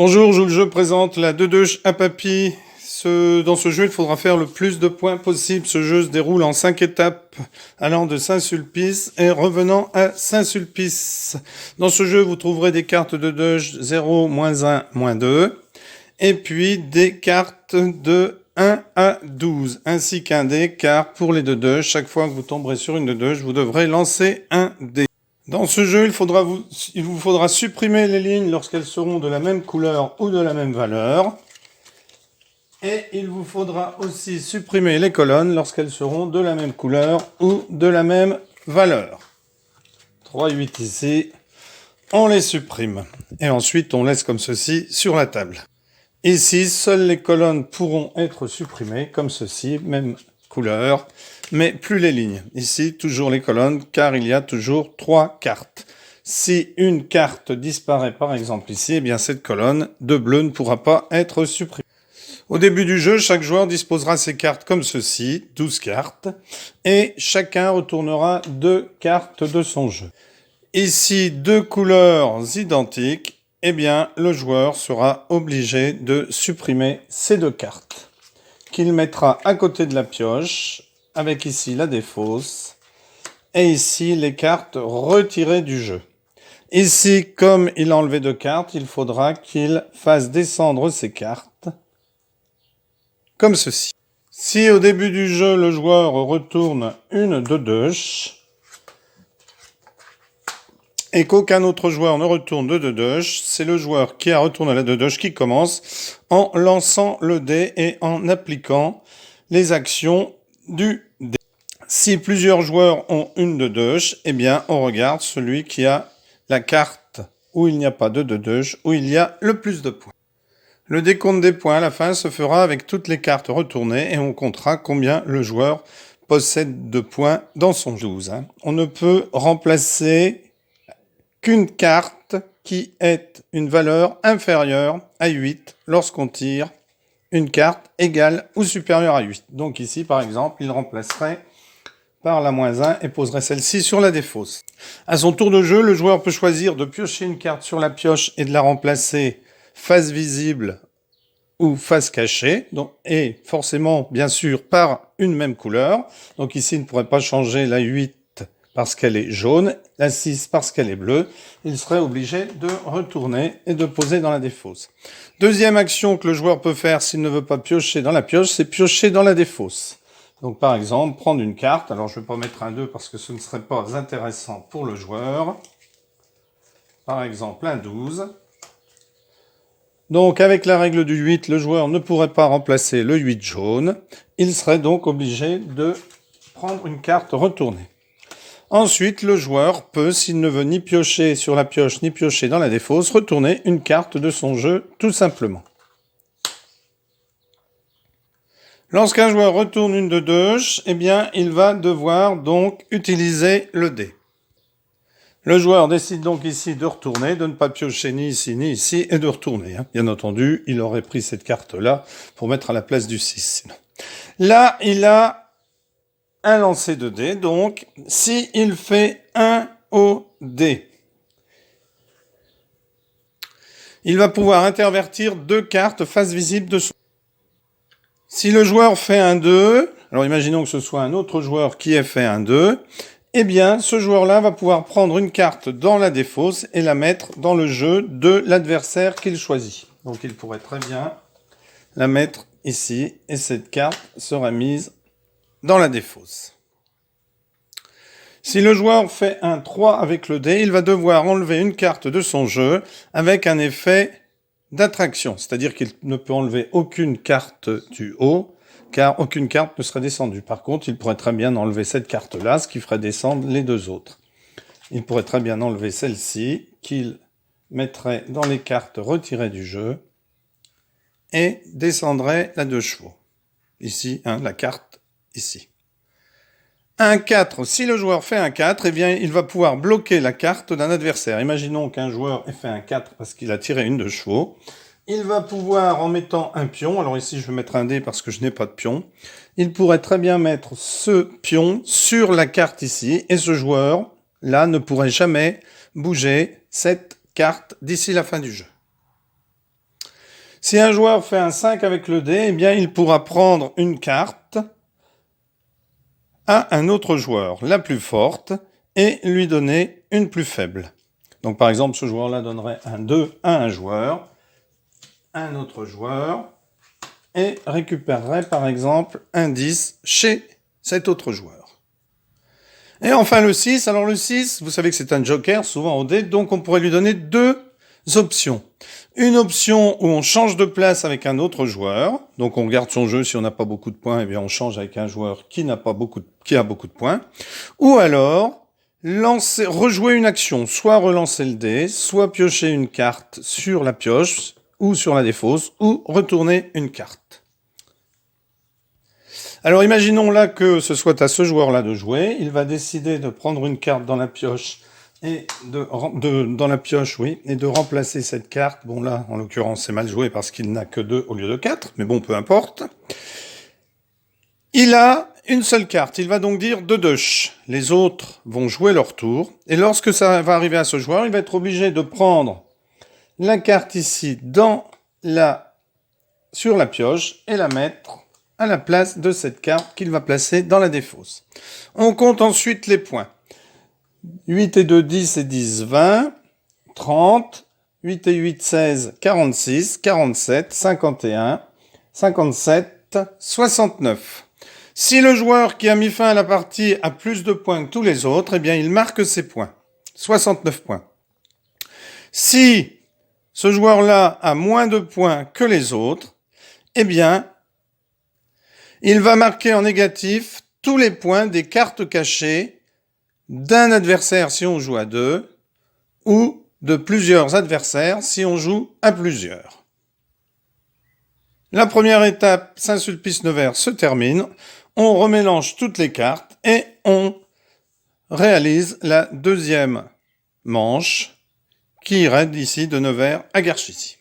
Bonjour, je présente la 2-2 à papy. Dans ce jeu, il faudra faire le plus de points possible. Ce jeu se déroule en 5 étapes, allant de Saint-Sulpice et revenant à Saint-Sulpice. Dans ce jeu, vous trouverez des cartes de 2, 0, -1, -2, et puis des cartes de 1 à 12, ainsi qu'un dé, car pour les 2-2, chaque fois que vous tomberez sur une 2-2, vous devrez lancer un dé. Dans ce jeu, il vous faudra supprimer les lignes lorsqu'elles seront de la même couleur ou de la même valeur. Et il vous faudra aussi supprimer les colonnes lorsqu'elles seront de la même couleur ou de la même valeur. 3, 8 ici, on les supprime. Et ensuite, on laisse comme ceci sur la table. Ici, seules les colonnes pourront être supprimées, comme ceci, même couleur, mais plus les lignes. Ici, toujours les colonnes, car il y a toujours 3 cartes. Si une carte disparaît, par exemple ici, eh bien cette colonne de bleu ne pourra pas être supprimée. Au début du jeu, chaque joueur disposera ses cartes comme ceci, 12 cartes, et chacun retournera 2 cartes de son jeu. Ici, 2 couleurs identiques, eh bien, le joueur sera obligé de supprimer ces 2 cartes, qu'il mettra à côté de la pioche, avec ici la défausse, et ici les cartes retirées du jeu. Ici, comme il a enlevé 2 cartes, il faudra qu'il fasse descendre ces cartes, comme ceci. Si au début du jeu, le joueur retourne une 2-2, et qu'aucun autre joueur ne retourne de 2-2, c'est le joueur qui a retourné la 2-2 qui commence en lançant le dé et en appliquant les actions du dé. Si plusieurs joueurs ont une 2-2, eh bien on regarde celui qui a la carte où il n'y a pas de 2-2, où il y a le plus de points. Le décompte des points à la fin se fera avec toutes les cartes retournées et on comptera combien le joueur possède de points dans son 12. On ne peut remplacer qu'une carte qui ait une valeur inférieure à 8 lorsqu'on tire une carte égale ou supérieure à 8. Donc ici, par exemple, il remplacerait par la -1 et poserait celle-ci sur la défausse. À son tour de jeu, le joueur peut choisir de piocher une carte sur la pioche et de la remplacer face visible ou face cachée, et forcément, bien sûr, par une même couleur. Donc ici, il ne pourrait pas changer la 8 parce qu'elle est jaune, la 6 parce qu'elle est bleue. Il serait obligé de retourner et de poser dans la défausse. Deuxième action que le joueur peut faire s'il ne veut pas piocher dans la pioche, c'est piocher dans la défausse. Donc par exemple, prendre une carte. Alors je ne vais pas mettre un 2 parce que ce ne serait pas intéressant pour le joueur. Par exemple, un 12. Donc avec la règle du 8, le joueur ne pourrait pas remplacer le 8 jaune. Il serait donc obligé de prendre une carte retournée. Ensuite, le joueur peut, s'il ne veut ni piocher sur la pioche ni piocher dans la défausse, retourner une carte de son jeu, tout simplement. Lorsqu'un joueur retourne une 2-2, eh bien, il va devoir donc utiliser le dé. Le joueur décide donc ici de retourner, de ne pas piocher ni ici, et de retourner. Bien entendu, il aurait pris cette carte-là pour mettre à la place du 6. Sinon. Là, il a un lancer de dés, donc s'il fait 1 au dé, il va pouvoir intervertir 2 cartes face visible de son. Si le joueur fait un 2, alors imaginons que ce soit un autre joueur qui ait fait un 2, eh bien ce joueur-là va pouvoir prendre une carte dans la défausse et la mettre dans le jeu de l'adversaire qu'il choisit. Donc il pourrait très bien la mettre ici et cette carte sera mise dans la défausse. Si le joueur fait un 3 avec le dé, il va devoir enlever une carte de son jeu avec un effet d'attraction. C'est-à-dire qu'il ne peut enlever aucune carte du haut, car aucune carte ne serait descendue. Par contre, il pourrait très bien enlever cette carte-là, ce qui ferait descendre les 2 autres. Il pourrait très bien enlever celle-ci, qu'il mettrait dans les cartes retirées du jeu, et descendrait la 2 chevaux. Ici, la carte ici. Un 4, si le joueur fait un 4, eh bien, il va pouvoir bloquer la carte d'un adversaire. Imaginons qu'un joueur ait fait un 4 parce qu'il a tiré une 2 chevaux. Il va pouvoir, en mettant un pion, alors ici je vais mettre un dé parce que je n'ai pas de pion, il pourrait très bien mettre ce pion sur la carte ici, et ce joueur-là ne pourrait jamais bouger cette carte d'ici la fin du jeu. Si un joueur fait un 5 avec le dé, eh bien, il pourra prendre une carte à un autre joueur, la plus forte, et lui donner une plus faible. Donc, par exemple, ce joueur-là donnerait un 2 à un joueur, un autre joueur, et récupérerait, par exemple, un 10 chez cet autre joueur. Et enfin, le 6. Alors, le 6, vous savez que c'est un joker, souvent au dé, donc on pourrait lui donner deux options. Une option où on change de place avec un autre joueur, donc on garde son jeu, si on n'a pas beaucoup de points, eh bien on change avec un joueur qui a beaucoup de points, ou alors rejouer une action, soit relancer le dé, soit piocher une carte sur la pioche, ou sur la défausse, ou retourner une carte. Alors imaginons là que ce soit à ce joueur-là de jouer, il va décider de prendre une carte dans la pioche, et dans la pioche, oui, et de remplacer cette carte. Bon là, en l'occurrence, c'est mal joué parce qu'il n'a que 2 au lieu de 4, mais bon, peu importe. Il a une seule carte, il va donc dire 2 deuch. Les autres vont jouer leur tour, et lorsque ça va arriver à ce joueur, il va être obligé de prendre la carte ici sur la pioche et la mettre à la place de cette carte qu'il va placer dans la défausse. On compte ensuite les points. 8 et 2, 10 et 10, 20, 30, 8 et 8, 16, 46, 47, 51, 57, 69. Si le joueur qui a mis fin à la partie a plus de points que tous les autres, eh bien il marque ses points. 69 points. Si ce joueur-là a moins de points que les autres, eh bien il va marquer en négatif tous les points des cartes cachées d'un adversaire si on joue à 2, ou de plusieurs adversaires si on joue à plusieurs. La première étape, Saint-Sulpice-Nevers, se termine. On remélange toutes les cartes et on réalise la deuxième manche qui irait d'ici de Nevers à Garchizy.